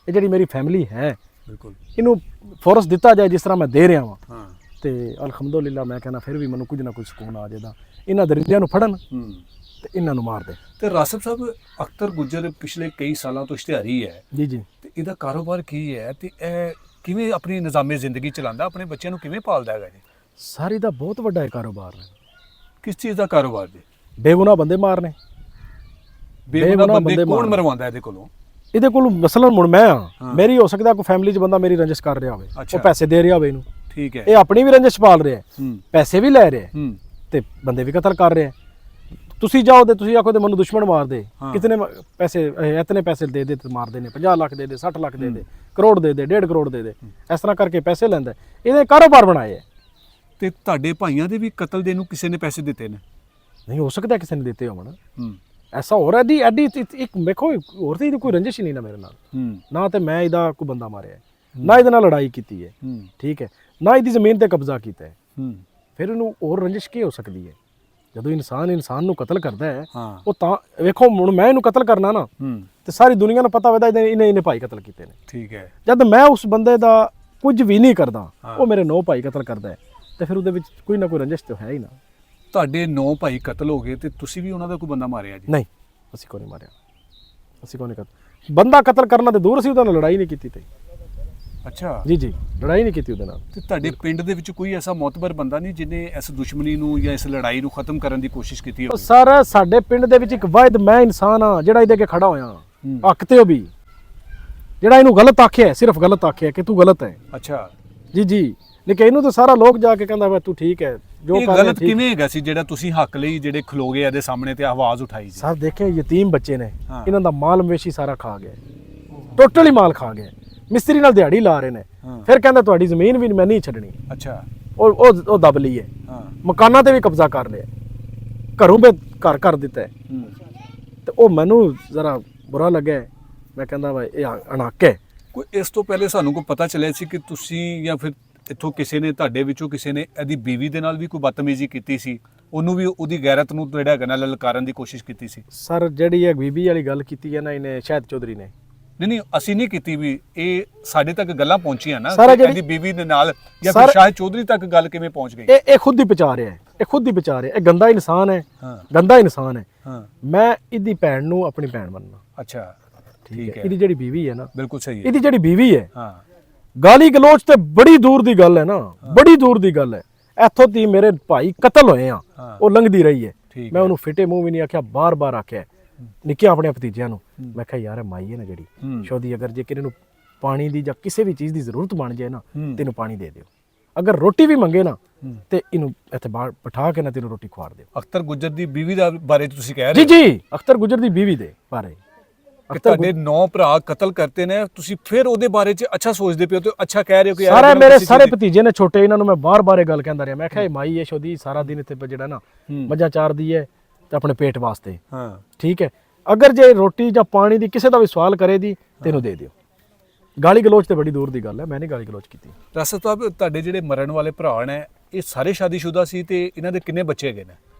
ਇਹ ਜਿਹੜੀ ਮੇਰੀ ਫੈਮਿਲੀ ਹੈ, ਬਿਲਕੁਲ ਇਹਨੂੰ ਫੋਰਸ ਦਿੱਤਾ ਜਾਏ ਜਿਸ ਤਰ੍ਹਾਂ ਮੈਂ ਦੇ ਰਿਹਾ ਵਾਂ, ਤੇ ਅਲਹਮਦੁਲਿਲਾ ਮੈਂ ਕਹਿੰਦਾ ਫਿਰ ਵੀ ਮੈਨੂੰ ਕੁਝ ਨਾ ਕੁਝ ਸਕੂਨ ਆ ਜਾਏਗਾ। ਇਹਨਾਂ ਦਰਿੰਦਿਆਂ ਨੂੰ ਫੜਨ ਤੇ ਇਹਨਾਂ ਨੂੰ ਮਾਰ ਦੇ। ਤੇ ਰਾਸਿਬ ਸਾਹਿਬ, ਅਖਤਰ ਗੁੱਜਰ ਪਿਛਲੇ ਕਈ ਸਾਲਾਂ ਤੋਂ ਇਸ਼ਤਿਹਾਰੀ ਹੈ ਜੀ, ਤੇ ਇਹਦਾ ਕਾਰੋਬਾਰ ਕੀ ਹੈ ਤੇ ਇਹ ਕਿਵੇਂ ਆਪਣੀ ਨਿਜ਼ਾਮੇ ਜ਼ਿੰਦਗੀ ਚਲਾਉਂਦਾ, ਆਪਣੇ ਬੱਚਿਆਂ ਨੂੰ ਕਿਵੇਂ ਪਾਲਦਾ ਹੈਗਾ ਜੀ? ਸਾਰੀ ਦਾ ਬਹੁਤ ਵੱਡਾ ਕਾਰੋਬਾਰ ਹੈ। ਕਿਸ ਚੀਜ਼ ਦਾ ਕਾਰੋਬਾਰ ਜੀ? ਬੇਗੁਨਾਹ ਬੰਦੇ ਮਾਰਨੇ। ਬੇਗੁਨਾਹ ਬੰਦੇ ਕੌਣ ਮਰਵਾਉਂਦਾ ਇਹਦੇ ਕੋਲੋਂ? ਇਹਦੇ ਕੋਲ ਮਸਲਨ ਹੁਣ ਮੈਂ ਆ, ਮੇਰੀ ਹੋ ਸਕਦਾ ਕੋਈ ਫੈਮਿਲੀ 'ਚ ਬੰਦਾ ਮੇਰੀ ਰੰਜਿਸ਼ ਕਰ ਰਿਹਾ ਹੋਵੇ, ਉਹ ਪੈਸੇ ਦੇ ਰਿਹਾ ਹੋਵੇ ਇਹਨੂੰ, ਠੀਕ ਹੈ। ਇਹ ਆਪਣੀ ਵੀ ਰੰਜਿਸ਼ ਪਾਲ ਰਿਹਾ, ਹੂੰ ਪੈਸੇ ਵੀ ਲੈ ਰਿਹਾ ਹੂੰ ਤੇ ਬੰਦੇ ਵੀ ਕਤਲ ਕਰ ਰਿਹਾ। ਤੁਸੀਂ ਜਾਓ ਤੇ ਤੁਸੀਂ ਆਖੋ ਤੇ ਮੈਨੂੰ ਦੁਸ਼ਮਣ ਮਾਰ ਦੇ, ਕਿਤਨੇ ਪੈਸੇ ਇਤਨੇ ਪੈਸੇ ਦੇ ਦੇ ਤੇ ਮਾਰਦੇ ਨੇ, 50 ਲੱਖ ਦੇ ਦੇ, 60 ਲੱਖ ਦੇ ਦੇ, ਕਰੋੜ ਦੇ ਦੇ, 1.5 ਕਰੋੜ ਦੇ ਦੇ, ਇਸ ਤਰ੍ਹਾਂ ਕਰਕੇ ਪੈਸੇ ਲੈਂਦਾ। ਇਹਦੇ ਕਾਰੋਬਾਰ ਬਣਾਏ ਹੈ। ਤੇ ਤੁਹਾਡੇ ਭਾਈਆਂ ਦੇ ਵੀ ਕਤਲ ਦੇ ਨੂੰ ਕਿਸੇ ਨੇ ਪੈਸੇ ਦਿੱਤੇ ਨੇ? ਨਹੀਂ ਹੋ ਸਕਦਾ ਕਿਸੇ ਨੇ ਦਿੱਤੇ ਹੋਣ, ਹੂੰ ਐਸਾ ਹੋ ਰਿਹਾ। ਐਡੀ ਐਡੀ ਇੱਕ ਵੇਖੋ, ਹੋਰ ਤੇ ਇਹਦੀ ਕੋਈ ਰੰਜਿਸ਼ ਹੀ ਨਹੀਂ ਨਾ ਮੇਰੇ ਨਾਲ, ਹੂੰ ਨਾ ਤੇ ਮੈਂ ਇਹਦਾ ਕੋਈ ਬੰਦਾ ਮਾਰਿਆ ਹੈ, ਨਾ ਇਹਦੇ ਨਾਲ ਲੜਾਈ ਕੀਤੀ ਹੈ, ਹੂੰ ਠੀਕ ਹੈ, ਨਾ ਇਹਦੀ ਜ਼ਮੀਨ ਤੇ ਕਬਜ਼ਾ ਕੀਤਾ ਹੈ। ਹੂੰ ਫਿਰ ਇਹਨੂੰ ਹੋਰ ਰੰਜਿਸ਼ ਕੀ ਹੋ ਸਕਦੀ ਹੈ? ਜਦੋਂ ਇਨਸਾਨ ਨੂੰ ਕਤਲ ਕਰਦਾ ਹੈ, ਹਾਂ ਉਹ ਤਾਂ ਵੇਖੋ ਹੁਣ ਮੈਂ ਇਹਨੂੰ ਕਤਲ ਕਰਨਾ ਨਾ ਹੂੰ ਤੇ ਸਾਰੀ ਦੁਨੀਆ ਨੂੰ ਪਤਾ ਹੋਵੇਦਾ ਇਹਨੇ ਭਾਈ ਕਤਲ ਕੀਤੇ ਨੇ। ਠੀਕ ਹੈ। ਜਦ ਮੈਂ ਉਸ ਬੰਦੇ ਦਾ ਕੁਝ ਵੀ ਨਹੀਂ ਕਰਦਾ, ਉਹ ਮੇਰੇ 9 ਭਾਈ ਕਤਲ ਕਰਦਾ ਹੈ, ਤੇ ਫਿਰ ਉਹਦੇ ਵਿੱਚ ਕੋਈ ਨਾ ਕੋਈ ਰੰਜਿਸ਼ ਤਾਂ ਹੈ ਹੀ ਨਾ। ਤੁਹਾਡੇ 9 ਭਾਈ ਕਤਲ ਹੋ ਗਏ ਤੇ ਤੁਸੀਂ ਵੀ ਉਹਨਾਂ ਦਾ ਕੋਈ ਬੰਦਾ ਮਾਰਿਆ ਜੀ? ਨਹੀਂ, ਅਸੀਂ ਕੋਈ ਨਹੀਂ ਮਾਰਿਆ, ਅਸੀਂ ਕੋਈ ਨਹੀਂ ਕਤਲ। ਬੰਦਾ ਕਤਲ ਕਰਨਾ ਤੇ ਦੂਰ, ਅਸੀਂ ਉਹਦੇ ਨਾਲ ਲੜਾਈ ਨਹੀਂ ਕੀਤੀ ਤੇ। ਅੱਛਾ ਜੀ ਜੀ, ਲੜਾਈ ਨਹੀਂ ਕੀਤੀ ਉਹਦੇ ਨਾਲ। ਤੇ ਤੁਹਾਡੇ ਪਿੰਡ ਦੇ ਵਿੱਚ ਕੋਈ ਐਸਾ ਮੌਤਬਰ ਬੰਦਾ ਨਹੀਂ ਜਿਹਨੇ ਇਸ ਦੁਸ਼ਮਣੀ ਨੂੰ ਜਾਂ ਇਸ ਲੜਾਈ ਨੂੰ ਖਤਮ ਕਰਨ ਦੀ ਕੋਸ਼ਿਸ਼ ਕੀਤੀ ਹੋਵੇ? ਸਰ ਸਾਡੇ ਪਿੰਡ ਦੇ ਵਿੱਚ ਇੱਕ ਵਾਹਿਦ ਮੈਂ ਇਨਸਾਨ ਆ ਜਿਹੜਾ ਇਹਦੇ ਅੱਗੇ ਖੜਾ ਹੋਇਆ, ਹੱਕ ਤੇ ਉਹ ਵੀ, ਜਿਹੜਾ ਇਹਨੂੰ ਗਲਤ ਆਖਿਆ, ਸਿਰਫ ਗਲਤ ਆਖਿਆ ਕਿ ਤੂੰ ਗਲਤ ਹੈ। ਅੱਛਾ ਜੀ ਜੀ, ਲੇਕਿਨ ਇਹਨੂੰ ਤਾਂ ਸਾਰਾ ਲੋਕ ਜਾ ਕੇ ਕਹਿੰਦਾ ਵਾ ਤੂੰ ਠੀਕ ਹੈ, ਜੋ ਇਹ ਕਰ ਰਿਹਾ ਗਲਤ ਠੀਕ। ਕਿਵੇਂ ਹੈਗਾ ਸੀ ਜਿਹੜਾ ਤੁਸੀਂ ਹੱਕ ਲਈ ਜਿਹੜੇ ਖਲੋਗੇ ਇਹਦੇ ਸਾਹਮਣੇ ਤੇ ਆਵਾਜ਼ ਉਠਾਈ ਜੀ? ਸਰ ਦੇਖੇ ਯਤੀਮ ਬੱਚੇ ਨੇ, ਹਾਂ। ਇਹਨਾਂ ਦਾ ਮਾਲ ਮਵੇਸ਼ੀ ਸਾਰਾ ਖਾ ਗਿਆ, ਟੋਟਲੀ ਮਾਲ ਖਾ ਗਿਆ। ਮਿਸਤਰੀ ਨਾਲ ਦਿਹਾੜੀ ਲਾ ਰਹੇ ਨੇ, ਹਾਂ। ਫਿਰ ਕਹਿੰਦਾ ਤੁਹਾਡੀ ਜ਼ਮੀਨ ਵੀ ਮੈਂ ਨਹੀਂ ਛੱਡਣੀ। ਅੱਛਾ ਉਹ ਦਬ ਲਈ ਹੈ, ਹਾਂ ਮਕਾਨਾਂ ਤੇ ਵੀ ਕਬਜ਼ਾ ਕਰ ਲਿਆ, ਘਰੋਂ ਵੀ ਘਰ ਕਰ ਦਿੱਤਾ ਹੈ। ਹੂੰ ਤੇ ਉਹ ਮੈਨੂੰ ਜ਼ਰਾ ਬੁਰਾ ਲੱਗਿਆ। ਮੈਂ ਕਹਿੰਦਾ ਵਾ ਇਹ ਅਣਹੱਕ ਹੈ। ਕੋਈ ਇਸ ਤੋਂ ਪਹਿਲੇ ਸਾਨੂੰ ਕੋਈ ਪਤਾ ਚੱਲਿਆ ਸੀ ਕਿ ਤੁਸੀਂ ਜਾਂ ਫਿਰ ਇੱਥੋਂ ਕਿਸੇ ਨੇ ਤੁਹਾਡੇ ਵਿੱਚੋਂ ਕਿਸੇ ਨੇ ਇਹਦੀ ਬੀਵੀ ਦੇ ਨਾਲ ਵੀ ਕੋਈ ਬਦਤਮੀਜ਼ੀ ਕੀਤੀ ਸੀ? ਉਹਨੂੰ ਵੀ ਉਹਦੀ ਗੈਰਤ ਨੂੰ ਜਿਹੜਾ ਹੈਗਾ ਨਾ ਲਲਕਾਰਨ ਦੀ ਕੋਸ਼ਿਸ਼ ਕੀਤੀ ਸੀ? ਸਰ ਜਿਹੜੀ ਇਹ ਬੀਬੀ ਵਾਲੀ ਗੱਲ ਕੀਤੀ ਹੈ ਨਾ ਇਹਨੇ, ਸ਼ਾਹਿਦ ਚੌਧਰੀ ਨੇ। ਨਹੀਂ ਅਸੀਂ ਨਹੀਂ ਕੀਤੀ ਵੀ, ਇਹ ਸਾਡੇ ਤੱਕ ਗੱਲਾਂ ਪਹੁੰਚੀਆਂ ਨਾ ਸਾਰਾ ਕਿ ਜਿਹੜੀ- ਇਹਦੀ ਬੀਵੀ ਦੇ ਨਾਲ ਜਾਂ ਫਿਰ ਸ਼ਾਹਿਦ ਚੌਧਰੀ ਤੱਕ ਗੱਲ ਕਿਵੇਂ ਪਹੁੰਚ ਗਈ? ਇਹ ਖੁਦ ਹੀ ਬਚਾ ਰਿਹਾ ਹੈ, ਇਹ ਖੁਦ ਹੀ ਬਚਾ ਰਿਹਾ। ਇਹ ਗੰਦਾ ਇਨਸਾਨ ਹੈ, ਹਾਂ ਗੰਦਾ ਇਨਸਾਨ ਹੈ। ਹਾਂ ਮੈਂ ਇਹਦੀ ਭੈਣ ਨੂੰ ਆਪਣੀ ਭੈਣ ਮੰਨਣਾ। ਅੱਛਾ ਠੀਕ ਹੈ। ਇਹਦੀ ਜਿਹੜੀ ਬੀਵੀ ਹੈ ਨਾ, ਬਿਲਕੁਲ ਸਹੀ ਹੈ। ਇਹਦੀ ਜਿਹੜੀ ਬੀਵੀ ਹੈ, ਹਾਂ ਗਾਲੀ ਗਲੋਚ ਤੇ ਬੜੀ ਦੂਰ ਦੀ ਗੱਲ ਹੈ ਨਾ, ਬੜੀ ਦੂਰ ਦੀ ਗੱਲ ਹੈ। ਇੱਥੋਂ ਤੀ ਮੇਰੇ ਭਾਈ ਕਤਲ ਹੋਏ ਆ, ਹਾਂ। ਉਹ ਲੰਘਦੀ ਰਹੀ ਹੈ। ਠੀਕ ਮੈਂ ਉਹਨੂੰ ਫਿੱਟੇ ਮੂੰਹ ਵੀ ਨਹੀਂ ਆਖਿਆ, ਬਾਰ-ਬਾਰ ਆਖਿਆ ਨਿੱਕੇ ਆਪਣੇ ਭਤੀਜਿਆਂ ਨੂੰ। ਮੈਂ ਕਿਹਾ ਯਾਰ ਮਾਈ ਹੈ ਨਾ ਜਿਹੜੀ ਸ਼ੋਦੀ, ਅਗਰ ਜੇ ਕਿਨੇ ਨੂੰ ਪਾਣੀ ਦੀ ਜਾਂ ਕਿਸੇ ਵੀ ਚੀਜ਼ ਦੀ ਜ਼ਰੂਰਤ ਬਣ ਜਾਏ ਨਾ, ਤੈਨੂੰ ਪਾਣੀ ਦੇ ਦਿਓ। ਅਗਰ ਰੋਟੀ ਵੀ ਮੰਗੇ ਨਾ ਤੇ ਇਹਨੂੰ ਇੱਥੇ ਬਾਹਰ ਬਿਠਾ ਕੇ ਨਾ ਤੈਨੂੰ ਰੋਟੀ ਖਵਾ ਦਿਓ। ਅਖਤਰ ਗੁੱਜਰ ਦੀ ਬੀਵੀ ਦਾ ਬਾਰੇ ਤੁਸੀਂ ਕਹਿ ਜੀ ਰਹੇ ਹੋ? ਜੀ, ਅਖਤਰ ਗੁੱਜਰ ਦੀ ਬੀਵੀ ਦੇ ਬਾਰੇ। ਕਿ ਤੁਹਾਡੇ 9 ਭਰਾ ਕਤਲ ਕਰਤੇ ਨੇ, ਤੁਸੀਂ ਫਿਰ ਉਹਦੇ ਬਾਰੇ ਚ ਅੱਛਾ ਸੋਚਦੇ ਪਿਓ ਤੇ ਅੱਛਾ ਕਹਿ ਰਹੇ ਹੋ ਕਿ ਯਾਰ ਸਾਰੇ ਇਹਦੇ ਨਾਲ ਮੇਰੇ ਕਿਸੇ ਸਾਰੇ ਚੀਜ਼ ਦੀ- ਭਤੀਜੇ ਨੇ ਛੋਟੇ, ਇਹਨਾਂ ਨੂੰ ਮੈਂ ਬਾਰ-ਬਾਰ ਇਹ ਗੱਲ ਕਹਿੰਦਾ ਰਿਹਾ। ਮੈਂ ਕਿਹਾ ਇਹ ਮਾਈ ਹੈ ਸ਼ੋਦੀ, ਸਾਰਾ ਦਿਨ ਇੱਥੇ ਜਿਹੜਾ ਨਾ ਮੱਝਾਂ ਚਾਰਦੀ ਹੈ ਤੇ ਆਪਣੇ ਪੇਟ ਵਾਸਤੇ, ਹਾਂ ਠੀਕ ਹੈ। ਅਗਰ ਜੇ ਰੋਟੀ ਜਾਂ ਪਾਣੀ ਦੀ ਕਿਸੇ ਦਾ ਵੀ ਸਵਾਲ ਕਰੇ ਦੀ ਤੈਨੂੰ ਦੇ ਦਿਓ। ਗਾਲੀ ਗਲੋਚ ਤੇ ਬੜੀ ਦੂਰ ਦੀ ਗੱਲ ਹੈ, ਮੈਂ ਨਹੀਂ ਗਾਲੀ ਗਲੋਚ ਕੀਤੀ। ਰਸਤ ਸਾਹਿਬ, ਤੁਹਾਡੇ ਜਿਹੜੇ ਮਰਨ ਵਾਲੇ ਭਰਾ ਨੇ ਇਹ ਸਾਰੇ ਸ਼ਾਦੀशुदा ਸੀ ਤੇ ਇਹਨਾਂ ਦੇ ਕਿੰਨੇ ਬੱਚੇ ਹੈਗੇ ਨੇ?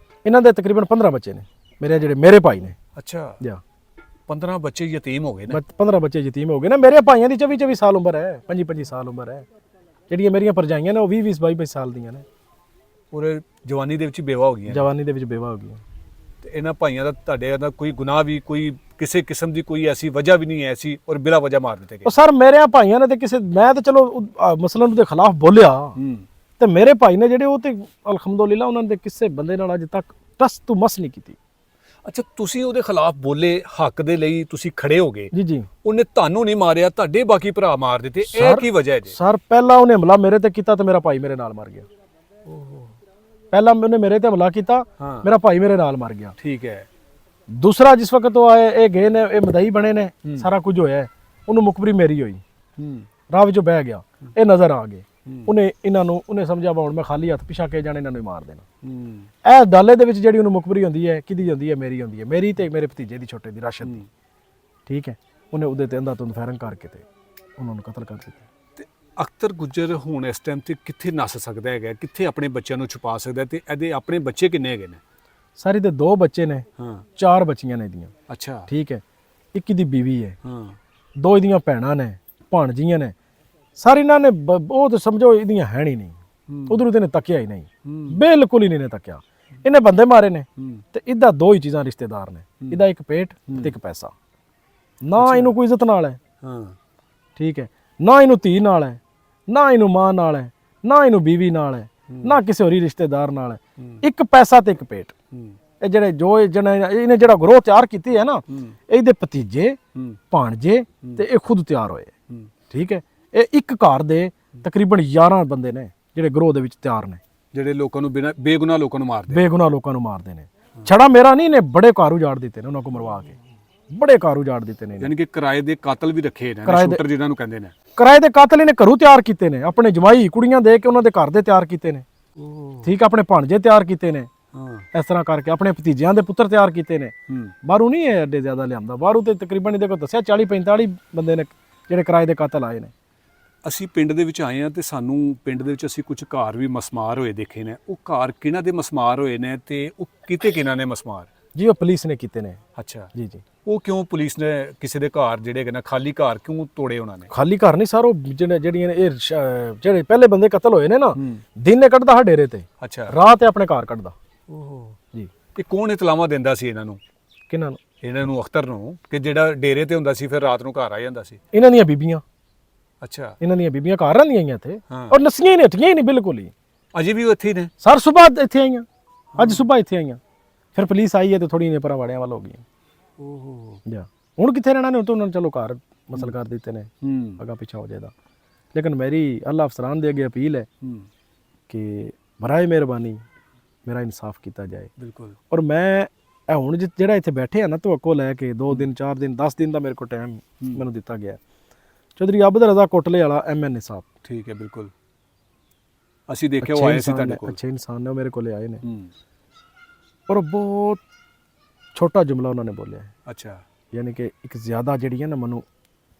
ਇਹਨਾਂ ਦੇ ਤਕਰੀਬਨ 15 ਬੱਚੇ ਨੇ, ਮੇਰੇ ਭਾਈ ਨੇ। ਅੱਛਾ ਜਾਂ 15 ਬੱਚੇ ਯਤੀਮ ਹੋ ਗਏ ਨੇ? 15 ਬੱਚੇ ਯਤੀਮ ਹੋ ਗਏ ਨੇ। ਮੇਰੇ ਭਾਈਆਂ ਦੀ 24-24 ਸਾਲ ਉਮਰ ਹੈ, 25-25 ਸਾਲ ਉਮਰ ਹੈ। ਜਿਹੜੀਆਂ ਮੇਰੀਆਂ ਭਰਜਾਈਆਂ ਨੇ ਉਹ 20-20 22 ਸਾਲ ਦੀਆਂ ਨੇ। ਪੂਰੇ ਜਵਾਨੀ ਦੇ ਵਿੱਚ ਹੀ ਬੇਵਾ ਹੋ ਗਈਆਂ ਨੇ। ਜਵਾਨੀ ਦੇ ਵਿੱਚ ਬੇਵਾ ਹੋ ਗਈਆਂ। ਤੇ ਇਹਨਾਂ ਭਾਈਆਂ ਦਾ ਤੁਹਾਡੇ ਦਾ ਕੋਈ ਗੁਨਾਹ ਵੀ, ਕੋਈ ਕਿਸੇ ਕਿਸਮ ਦੀ ਕੋਈ ਐਸੀ ਵਜ੍ਹਾ ਵੀ ਨਹੀਂ ਐਸੀ ਔਰ ਬਿਲਾ ਵਜ੍ਹਾ ਮਾਰ ਦਿੱਤੇ ਗਏ? ਉਹ ਸਰ ਮੇਰੇ ਭਾਈਆਂ ਨੇ ਤੇ ਕਿਸੇ, ਮੈਂ ਤਾਂ ਚਲੋ ਮਸਲਨ ਦੇ ਖਿਲਾਫ ਬੋਲਿਆ, ਤੇ ਮੇਰੇ ਭਾਈ ਨੇ ਜਿਹੜੇ ਉਹ ਤੇ ਅਲਹਮਦੁਲਿਲਾ ਉਹਨਾਂ ਨੇ ਕਿਸੇ ਬੰਦੇ ਨਾਲ ਅੱਜ ਤੱਕ ਟਸ ਤੋਂ ਮਸ ਨਹੀਂ ਕੀਤੀ। ਅੱਛਾ, ਤੁਸੀਂ ਉਹਦੇ ਖਿਲਾਫ ਬੋਲੇ, ਹੱਕ ਦੇ ਲਈ ਤੁਸੀਂ ਖੜੇ ਹੋ ਗਏ। ਜੀ ਜੀ। ਉਹਨੇ ਤੁਹਾਨੂੰ ਨਹੀਂ ਮਾਰਿਆ, ਤੁਹਾਡੇ ਬਾਕੀ ਭਰਾ ਮਾਰ ਦਿੱਤੇ, ਇਹ ਸਰ- ਕੀ ਵਜ੍ਹਾ ਹੈ ਜੀ? ਸਰ ਪਹਿਲਾਂ ਉਹਨੇ ਹਮਲਾ ਮੇਰੇ ਤੇ ਕੀਤਾ ਤੇ ਮੇਰਾ ਭਾਈ ਮੇਰੇ ਨਾਲ ਮਰ ਗਿਆ। ਪਹਿਲਾਂ ਉਹਨੇ ਮੇਰੇ ਤੇ ਹਮਲਾ ਕੀਤਾ, ਹਾਂ। ਮੇਰਾ ਭਾਈ ਮੇਰੇ ਨਾਲ ਮਰ ਗਿਆ। ਠੀਕ ਹੈ। ਦੂਸਰਾ ਜਿਸ ਵਕਤ ਉਹ ਆਏ, ਇਹ ਗਏ ਨੇ, ਇਹ ਮਦਈ ਬਣੇ ਨੇ, ਸਾਰਾ ਕੁਝ ਹੋਇਆ ਹੈ, ਉਹਨੂੰ ਮੁਖਬਰੀ ਮੇਰੀ ਹੋਈ, ਰਾਹ ਵਿੱਚੋਂ ਬਹਿ ਗਿਆ, ਇਹ ਨਜ਼ਰ ਆ ਗਏ। ਉਹਨੇ ਸਮਝਿਆ ਹੁਣ ਮੈਂ ਖਾਲੀ ਹੱਥ ਪਿਛਾ ਕੇ ਜਾਣੇ, ਇਹਨਾਂ ਨੂੰ ਮਾਰ ਦੇਣਾ। ਇਹ ਡਾਲੇ ਦੇ ਵਿੱਚ ਜਿਹੜੀ ਉਹਨੂੰ ਮੁਖਬਰੀ ਹੁੰਦੀ ਹੈ, ਕਿਹਦੀ ਹੁੰਦੀ ਹੈ? ਮੇਰੀ ਹੁੰਦੀ ਹੈ, ਮੇਰੀ ਤੇ ਮੇਰੇ ਭਤੀਜੇ ਦੀ, ਛੋਟੇ ਦੀ, ਰਾਸ਼ਦ ਦੀ। ਠੀਕ ਹੈ। ਉਹਨੇ ਉਹਦੇ ਤੇ ਅੰਧਾ ਧੁੰਦ ਫੈਰਨ ਕਰਕੇ ਤੇ ਉਹਨਾਂ ਨੂੰ ਕਤਲ ਕਰ ਦਿੱਤਾ। ਤੇ ਅਖਤਰ ਗੁੱਜਰ ਹੁਣ ਇਸ ਟਾਈਮ ਤੇ ਕਿੱਥੇ ਨੱਸ ਸਕਦਾ ਹੈਗਾ, ਕਿੱਥੇ ਆਪਣੇ ਬੱਚਿਆਂ ਨੂੰ ਛੁਪਾ ਸਕਦਾ, ਤੇ ਇਹਦੇ ਆਪਣੇ ਬੱਚੇ ਕਿੰਨੇ ਹੈਗੇ ਨੇ? ਸਾਰੀ ਦੇ 2 ਬੱਚੇ ਨੇ, ਹਾਂ 4 ਬੱਚੀਆਂ ਨੇ ਇਹਦੀਆਂ। ਅੱਛਾ। ਠੀਕ ਹੈ। ਇੱਕ ਦੀ ਬੀਵੀ ਹੈ, ਹਾਂ 2 ਇਹਦੀਆਂ ਭੈਣਾਂ ਨੇ, ਭਾਣਜੀਆਂ ਨੇ। ਸਾਰੀ ਇਹਨਾਂ ਨੇ ਉਹ ਤਾਂ ਸਮਝੋ ਇਹਦੀਆਂ ਹੈ ਨਹੀਂ, ਉਧਰ ਤੇ ਨੇ ਤੱਕਿਆ ਹੀ ਨਹੀਂ, ਬਿਲਕੁਲ ਹੀ ਨਹੀਂ ਨੇ ਤੱਕਿਆ। ਇਹਨੇ ਬੰਦੇ ਮਾਰੇ ਨੇ ਤੇ ਇਹਦਾ 2 ਹੀ ਚੀਜ਼ਾਂ ਰਿਸ਼ਤੇਦਾਰ ਨੇ, ਇਹਦਾ ਇੱਕ ਪੇਟ ਤੇ ਇੱਕ ਪੈਸਾ। ਨਾ ਇਹਨੂੰ ਕੋਈ ਇੱਜ਼ਤ ਨਾਲ ਹੈ, ਹਾਂ ਠੀਕ ਹੈ, ਨਾ ਇਹਨੂੰ ਧੀ ਨਾਲ ਹੈ, ਨਾ ਇਹਨੂੰ ਮਾਂ ਨਾਲ ਹੈ, ਨਾ ਇਹਨੂੰ ਬੀਵੀ ਨਾਲ ਹੈ, ਨਾ ਕਿਸੇ ਹੋਰ ਰਿਸ਼ਤੇਦਾਰ ਨਾਲ ਹੈ। ਇੱਕ ਪੈਸਾ ਤੇ ਇੱਕ ਪੇਟ। ਇਹ ਜਿਹੜੇ ਇਹਨੇ ਜਿਹੜਾ ਗਰੋਹ ਤਿਆਰ ਕੀਤੀ ਹੈ ਨਾ, ਇਹਦੇ ਭਤੀਜੇ, ਭਾਣਜੇ ਤੇ ਇਹ ਖੁਦ ਤਿਆਰ ਹੋਏ। ਠੀਕ ਹੈ। ਇਹ ਇੱਕ ਘਰ ਦੇ ਤਕਰੀਬਨ 11 ਬੰਦੇ ਨੇ, ਜਿਹੜੇ ਗਰੋਹ ਦੇ ਵਿੱਚ ਤਿਆਰ ਨੇ, ਜਿਹੜੇ ਲੋਕਾਂ ਨੂੰ ਬਿਨਾਂ ਬੇਗੁਨਾਹ ਲੋਕਾਂ ਨੂੰ ਮਾਰਦੇ। ਬੇਗੁਨਾਹ ਲੋਕਾਂ ਨੂੰ ਮਾਰਦੇ ਨੇ। ਛੜਾ ਮੇਰਾ ਨਹੀਂ ਨੇ, ਬੜੇ ਘਰ ਉਜਾੜ ਦਿੱਤੇ ਨੇ ਉਹਨਾਂ ਕੋ ਮਰਵਾ ਕੇ, ਬੜੇ ਘਰ ਉਜਾੜ ਦਿੱਤੇ ਨੇ। ਯਾਨੀ ਕਿ ਕਿਰਾਏ ਦੇ ਕਾਤਲ ਵੀ ਰੱਖੇ ਨੇ, ਕਿਰਾਏ ਦੇ- ਸ਼ੂਟਰ ਜਿਹਨਾਂ ਨੂੰ ਕਹਿੰਦੇ ਨੇ। ਕਿਰਾਏ ਦੇ ਕਾਤਲ ਇਹਨੇ ਘਰੋਂ ਤਿਆਰ ਕੀਤੇ ਨੇ, ਆਪਣੇ ਜਮਾਈ ਕੁੜੀਆਂ ਦੇ ਕੇ ਉਹਨਾਂ ਦੇ ਘਰ ਦੇ ਤਿਆਰ ਕੀਤੇ ਨੇ। ਠੀਕ, ਆਪਣੇ ਭਾਣਜੇ ਤਿਆਰ ਕੀਤੇ ਨੇ, ਹਾਂ। ਇਸ ਤਰ੍ਹਾਂ ਕਰਕੇ ਆਪਣੇ ਭਤੀਜਿਆਂ ਦੇ ਪੁੱਤਰ ਤਿਆਰ ਕੀਤੇ ਨੇ। ਬਾਹਰੋਂ ਨਹੀਂ ਇਹ ਐਡੇ ਜ਼ਿਆਦਾ ਲਿਆਂਦਾ, ਬਾਹਰੋਂ ਤੇ ਤਕਰੀਬਨ ਇਹਦੇ ਕੋਲ ਦੱਸਿਆ 40-45 ਬੰਦੇ ਨੇ ਜਿਹੜੇ ਕਿਰਾਏ ਦੇ ਕਾਤਲ ਆਏ ਨੇ। ਅਸੀਂ ਪਿੰਡ ਦੇ ਵਿੱਚ ਆਏ ਹਾਂ ਤੇ ਸਾਨੂੰ ਪਿੰਡ ਦੇ ਵਿੱਚ ਅਸੀਂ ਕੁਝ ਘਰ ਵੀ ਮਸਮਾਰ ਹੋਏ ਦੇਖੇ ਨੇ। ਉਹ ਘਰ ਕਿਹਨਾਂ ਦੇ ਮਸਮਾਰ ਹੋਏ ਨੇ ਤੇ ਉਹ ਕਿਤੇ ਕਿਹਨਾਂ ਨੇ ਮਸਮਾਰ? ਜੀ ਉਹ ਪੁਲਿਸ ਨੇ ਕੀਤੇ ਨੇ। ਅੱਛਾ ਜੀ ਜੀ। ਉਹ ਕਿਉਂ ਪੁਲਿਸ ਨੇ ਕਿਸੇ ਦੇ ਘਰ ਜਿਹੜੇ ਕਿ ਨਾ ਖਾਲੀ ਘਰ ਕਿਉਂ ਤੋੜੇ ਉਹਨਾਂ ਨੇ? ਖਾਲੀ ਘਰ ਨਹੀਂ ਸਰ, ਉਹ ਜਿਹੜੀਆਂ ਨੇ ਇਹ ਜਿਹੜੇ ਪਹਿਲੇ ਬੰਦੇ ਕਤਲ ਹੋਏ ਨੇ ਨਾ, ਦਿਨ ਨੇ ਕੱਢਦਾ ਹਾ ਡੇਰੇ ਤੇ, ਅੱਛਾ, ਰਾਤ ਆਪਣੇ ਘਰ ਕੱਢਦਾ। ਓਹ ਜੀ। ਇਹ ਕੌਣ ਇਤਲਾਵਾਂ ਦਿੰਦਾ ਸੀ ਇਹਨਾਂ ਨੂੰ? ਕਿਹਨਾਂ ਨੂੰ? ਇਹਨਾਂ ਨੂੰ, ਅਖਤਰ ਨੂੰ, ਕਿ ਜਿਹੜਾ ਡੇਰੇ ਤੇ ਹੁੰਦਾ ਸੀ ਫਿਰ ਰਾਤ ਨੂੰ ਘਰ ਆ ਜਾਂਦਾ ਸੀ? ਇਹਨਾਂ ਦੀਆਂ ਬੀਬੀਆਂ। ਅੱਛਾ, ਇਹਨਾਂ ਦੀਆਂ ਬੀਬੀਆਂ ਘਰ ਰਹਿੰਦੀਆਂ ਆਈਆਂ ਇੱਥੇ, ਹਾਂ। ਔਰ ਨਸੀਆਂ ਹੀ ਨੇ, ਹਟੀਆਂ ਹੀ ਨਹੀਂ ਬਿਲਕੁਲ ਹੀ। ਅਜੇ ਵੀ ਉਹ ਇੱਥੇ ਹੀ ਨੇ? ਸਰ ਸਵੇਰ ਇੱਥੇ ਆਈਆਂ, ਅੱਜ ਸਵੇਰ ਇੱਥੇ ਆਈਆਂ, ਫਿਰ ਪੁਲਿਸ ਆਈ ਹੈ ਤੇ ਥੋੜੀ ਨੇ ਪਰਾਂ ਵਾੜਿਆਂ ਵੱਲ ਹੋ ਗਈਆਂ। ਓਹੋ। ਜਾ ਹੁਣ ਕਿੱਥੇ ਰਹਿਣਾ ਨੇ, ਉਹ ਤਾਂ ਉਹਨਾਂ ਨੇ ਚਲੋ ਘਰ ਮਸਲ ਕਰ ਦਿੱਤੇ ਨੇ, ਹੂੰ ਅਗਾ ਪਿੱਛਾ ਹੋ ਜਾਏਦਾ। ਲੇਕਿਨ ਮੇਰੀ ਅੱਲਾਹ ਅਫਸਰਾਨ ਦੇ ਅੱਗੇ ਅਪੀਲ ਹੈ ਹੂੰ, ਕਿ ਬਰਾਏ ਮਿਹਰਬਾਨੀ ਮੇਰਾ ਇਨਸਾਫ ਕੀਤਾ ਜਾਏ। ਬਿਲਕੁਲ। ਔਰ ਮੈਂ ਇਹ ਹੁਣ ਜਿਹੜਾ ਇੱਥੇ ਬੈਠੇ ਆ ਨਾ, ਤੁਹਾਡੇ ਲੈ ਕੇ 2 ਦਿਨ 4 ਦਿਨ 10 ਦਿਨ ਦਾ ਮੇਰੇ ਕੋਲ ਟਾਈਮ ਮੈਨੂੰ ਦਿੱਤਾ ਗਿਆ। ਚੌਧਰੀ ਅਬਦ ਰਜ਼ਾ ਕੋਟਲੇ ਵਾਲਾ MNA ਸਾਹਿਬ, ਠੀਕ ਹੈ, ਬਿਲਕੁਲ। ਅਸੀਂ ਦੇਖਿਆ ਉਹ ਆਏ ਸੀ ਤੁਹਾਡੇ ਕੋਲ। ਅੱਛੇ ਇਨਸਾਨ ਨੇ, ਉਹ ਮੇਰੇ ਕੋਲੇ ਆਏ ਨੇ। ਹੂੰ, ਔਰ ਬਹੁਤ ਛੋਟਾ ਜੁਮਲਾ ਉਹਨਾਂ ਨੇ ਬੋਲਿਆ ਹੈ, ਅੱਛਾ। ਯਾਨੀ ਕਿ ਇੱਕ ਜ਼ਿਆਦਾ ਜਿਹੜੀ ਹੈ ਨਾ ਮੈਨੂੰ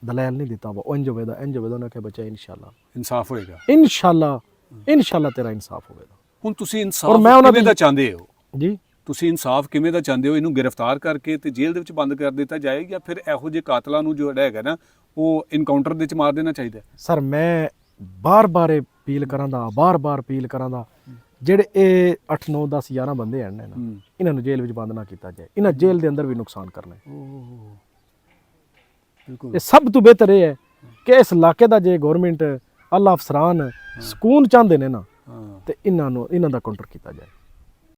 ਦਲਾਲ ਨਹੀਂ ਦਿੱਤਾ। ਉਹ ਇੰਜ ਹੋਵੇਗਾ, ਇੰਜ ਹੋਵੇਗਾ। ਉਹਨਾਂ ਕੇ ਬੱਚਾ ਇਨਸ਼ਾਅੱਲਾ ਇਨਸਾਫ ਹੋਏਗਾ, ਇਨਸ਼ਾਅੱਲਾ ਤੇਰਾ ਇਨਸਾਫ ਹੋਵੇਗਾ। ਹੁਣ ਤੁਸੀਂ ਔਰ ਇਨਸਾਫ ਮੈਂ ਉਹਨਾਂ ਕਿਵੇਂ ਦੀ- ਦਾ ਚਾਹੁੰਦੇ ਹੋ? ਜੀ, ਤੁਸੀਂ ਇਨਸਾਫ ਕਿਵੇਂ ਦਾ ਚਾਹੁੰਦੇ ਹੋ? ਇਹਨੂੰ ਗ੍ਰਿਫਤਾਰ ਕਰਕੇ ਤੇ ਜੇਲ੍ਹ ਦੇ ਵਿੱਚ ਬੰਦ ਕਰ ਦਿੱਤਾ ਜਾਏ, ਜਾਂ ਫਿਰ ਇਹੋ ਜਿਹੇ ਕਾਤਲਾਂ ਨੂੰ ਜਿਹੜਾ ਹੈਗਾ ਨਾ ਉਹ ਇਨਕਾਊਂਟਰ ਦੇ ਵਿੱਚ ਮਾਰ ਦੇਣਾ ਚਾਹੀਦਾ ਹੈ? ਸਰ ਮੈਂ ਬਾਰ-ਬਾਰ ਅਪੀਲ ਕਰਾਂਦਾ, ਬਾਰ-ਬਾਰ ਅਪੀਲ ਕਰਾਂਦਾ, ਜਿਹੜੇ ਇਹ 8 9 10 11 ਬੰਦੇ ਹਨ ਨਾ, ਇਹਨਾਂ ਨੂੰ ਜੇਲ੍ਹ ਵਿੱਚ ਬੰਦ ਨਾ ਕੀਤਾ ਜਾਏ। ਇਹਨਾਂ ਜੇਲ੍ਹ ਦੇ ਅੰਦਰ ਵੀ ਨੁਕਸਾਨ ਕਰਨਾ ਹੈ। ਓਹ, ਬਿਲਕੁਲ। ਇਹ ਸਭ ਤੋਂ ਬਿਹਤਰ ਇਹ ਹੈ ਕਿ ਇਸ ਇਲਾਕੇ ਦਾ ਜੇ ਗਵਰਨਮੈਂਟ ਅੱਲਾ ਅਫਸਰਾਨ ਸਕੂਨ ਚਾਹੁੰਦੇ ਨੇ ਨਾ, ਹਾਂ, ਤੇ ਇਹਨਾਂ ਦਾ ਕਾਊਂਟਰ ਕੀਤਾ ਜਾਏ।